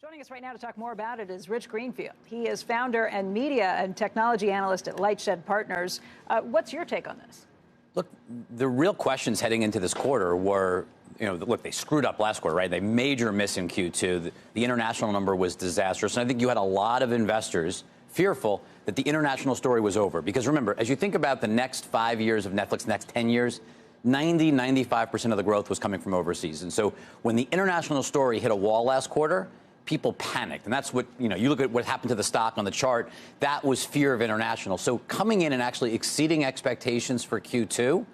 Joining us right now to talk more about it is Rich Greenfield. He is founder and media and technology analyst at Lightshed Partners. What's your take on this? Look, the real questions heading into this quarter were, look, they screwed up last quarter, right? They major miss in Q2. The international number was disastrous. And I think you had a lot of investors fearful that the international story was over. Because remember, as you think about the next 5 years of Netflix, next 10 years, 95% of the growth was coming from overseas. And so when the international story hit a wall last quarter, people panicked. And that's what, you look at what happened to the stock on the chart. That was fear of international. So coming in and actually exceeding expectations for Q3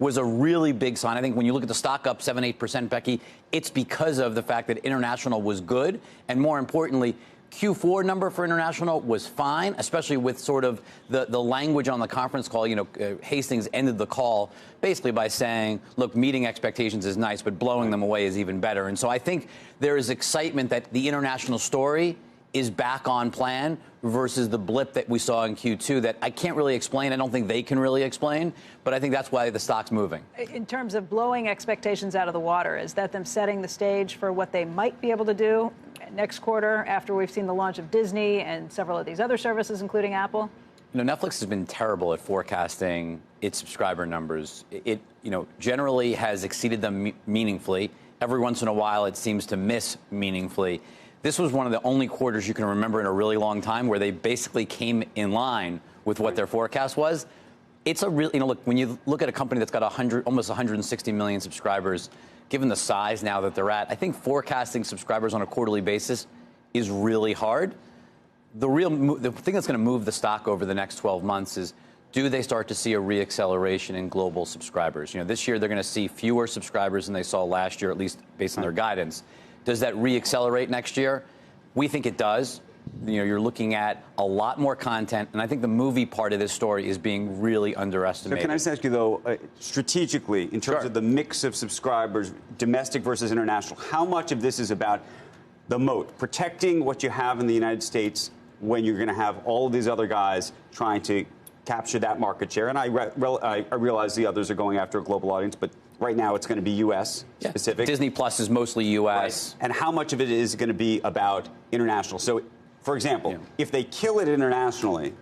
was a really big sign. I think when you look at the stock up 7-8%, Becky, it's because of the fact that international was good. And more importantly, Q4 number for international was fine, especially with sort of the language on the conference call. Hastings ended the call basically by saying, look, meeting expectations is nice, but blowing them away is even better. And so I think there is excitement that the international story is back on plan versus the blip that we saw in Q2 that I can't really explain. I don't think they can really explain, but I think that's why the stock's moving. In terms of blowing expectations out of the water, is that them setting the stage for what they might be able to do next quarter after we've seen the launch of Disney and several of these other services, including Apple? Netflix has been terrible at forecasting its subscriber numbers. It generally has exceeded them meaningfully. Every once in a while, it seems to miss meaningfully. This was one of the only quarters you can remember in a really long time where they basically came in line with what their forecast was. It's a real, look, when you look at a company that's got almost 160 million subscribers, given the size now that they're at, I think forecasting subscribers on a quarterly basis is really hard. The thing that's going to move the stock over the next 12 months is, do they start to see a reacceleration in global subscribers? This year they're going to see fewer subscribers than they saw last year, at least based on their guidance. Does that reaccelerate next year? We think it does. You're looking at a lot more content, and I think the movie part of this story is being really underestimated. So can I just ask you, though, strategically, in terms of the mix of subscribers, domestic versus international, how much of this is about the moat, protecting what you have in the United States when you're going to have all of these other guys trying to capture that market share? And I realize the others are going after a global audience, but right now it's going to be U.S. specific. Disney Plus is mostly U.S. Right. And how much of it is going to be about international? So, for example, if they kill it internationally,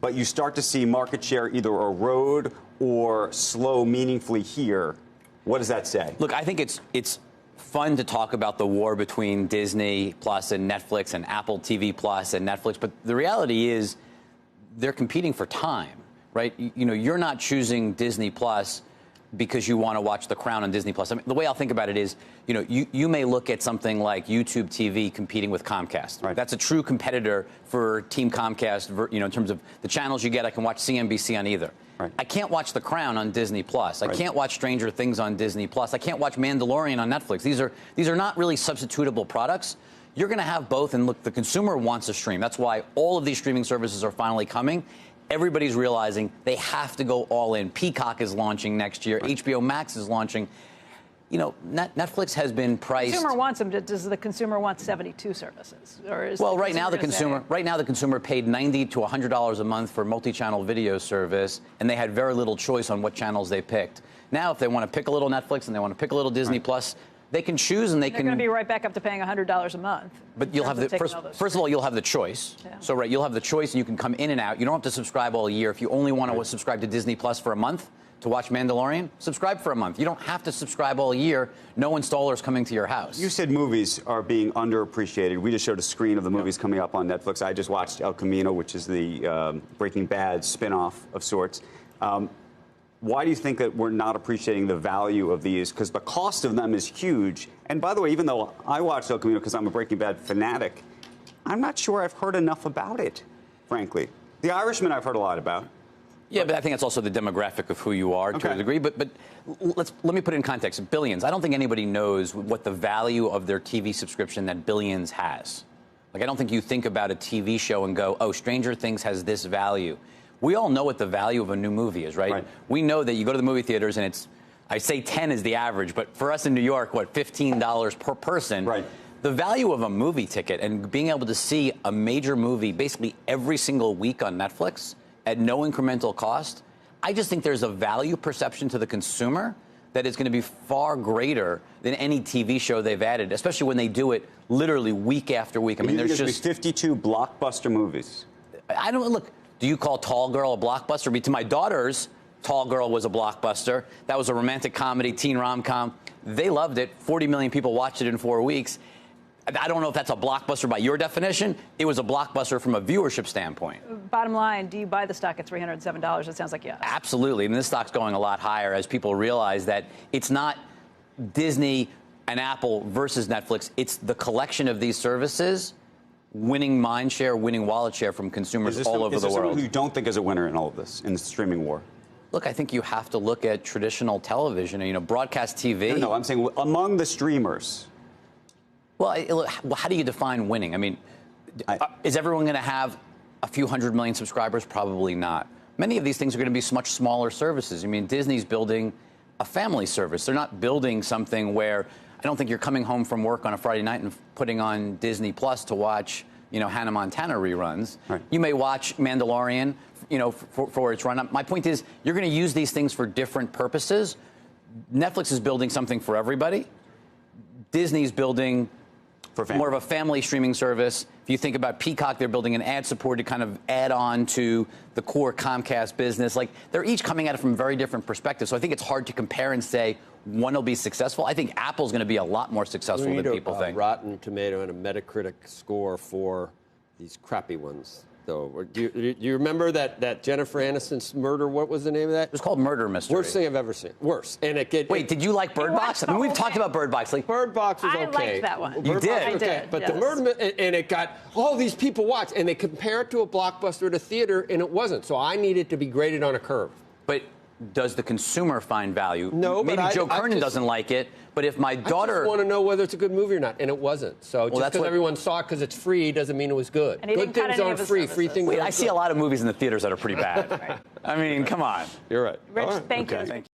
but you start to see market share either erode or slow meaningfully here, what does that say? Look, I think it's fun to talk about the war between Disney Plus and Netflix and Apple TV Plus and Netflix, but the reality is they're competing for time, right? You're not choosing Disney Plus because you want to watch The Crown on Disney Plus. I mean, the way I'll think about it is, you may look at something like YouTube TV competing with Comcast. Right. That's a true competitor for Team Comcast, in terms of the channels you get. I can watch CNBC on either. Right. I can't watch The Crown on Disney Plus. I can't watch Stranger Things on Disney Plus. I can't watch Mandalorian on Netflix. These are not really substitutable products. You're going to have both, and look, the consumer wants a stream. That's why all of these streaming services are finally coming. Everybody's realizing they have to go all in. Peacock is launching next year. Right. HBO Max is launching. Netflix has been priced. The consumer wants them. Does the consumer want 72 services? Or is right now the consumer paid $90 to $100 a month for multi-channel video service, and they had very little choice on what channels they picked. Now, if they want to pick a little Netflix and they want to pick a little Disney Plus, they can choose, and they're going to be right back up to paying $100 a month. But you'll have first of all, you'll have the choice. Yeah. So you'll have the choice, and you can come in and out. You don't have to subscribe all year. If you only want to subscribe to Disney Plus for a month to watch Mandalorian, subscribe for a month. You don't have to subscribe all year. No installers coming to your house. You said movies are being underappreciated. We just showed a screen of the movies coming up on Netflix. I just watched El Camino, which is the Breaking Bad spinoff of sorts. Why do you think that we're not appreciating the value of these? Because the cost of them is huge. And by the way, even though I watched El Camino because I'm a Breaking Bad fanatic, I'm not sure I've heard enough about it, frankly. The Irishman I've heard a lot about. Yeah, but I think that's also the demographic of who you are to a degree. But let me put it in context. Billions. I don't think anybody knows what the value of their TV subscription that Billions has. Like, I don't think you think about a TV show and go, oh, Stranger Things has this value. We all know what the value of a new movie is, right? We know that you go to the movie theaters and it's, I say 10 is the average, but for us in New York, what, $15 per person? Right. The value of a movie ticket and being able to see a major movie basically every single week on Netflix at no incremental cost, I just think there's a value perception to the consumer that is going to be far greater than any TV show they've added, especially when they do it literally week after week. I mean, there's just 52 blockbuster movies. I don't look. Do you call Tall Girl a blockbuster? I mean, to my daughters, Tall Girl was a blockbuster. That was a romantic comedy, teen rom-com. They loved it. 40 million people watched it in 4 weeks. I don't know if that's a blockbuster by your definition. It was a blockbuster from a viewership standpoint. Bottom line, do you buy the stock at $307? It sounds like yes. Absolutely. I mean, this stock's going a lot higher as people realize that it's not Disney and Apple versus Netflix. It's the collection of these services winning mind share, winning wallet share from consumers all over the world. Is there someone who you don't think is a winner in all of this, in the streaming war? Look, I think you have to look at traditional television, broadcast TV. No, I'm saying among the streamers. Well, how do you define winning? I mean, is everyone going to have a few 100 million subscribers? Probably not. Many of these things are going to be much smaller services. I mean, Disney's building a family service. They're not building something where I don't think you're coming home from work on a Friday night and putting on Disney Plus to watch, Hannah Montana reruns. Right. You may watch Mandalorian, for its run. My point is, you're going to use these things for different purposes. Netflix is building something for everybody. Disney's building more of a family streaming service. If you think about Peacock, they're building an ad-supported kind of add-on to the core Comcast business. Like, they're each coming at it from very different perspectives. So I think it's hard to compare and say one will be successful. I think Apple's going to be a lot more successful than people think. Rotten Tomato and a Metacritic score for these crappy ones, though. Do you remember that Jennifer Aniston's murder? What was the name of that? It was called Murder Mystery. Worst thing I've ever seen. Worse. And Wait, did you like Bird Box? I mean, we've talked about Bird Box. Bird Box was okay. I liked that one. You did? I did. But yes. the murder, and it got all these people watched, and they compare it to a blockbuster at a theater, and it wasn't. So I needed to be graded on a curve. But does the consumer find value? No, maybe Joe Kernan doesn't like it, but if my daughter... I just want to know whether it's a good movie or not, and it wasn't. So just because everyone saw it because it's free doesn't mean it was good. Good things aren't free. Free things aren't good. I see a lot of movies in the theaters that are pretty bad. Right. I mean, come on. You're right. Rich, thank you. Thank you.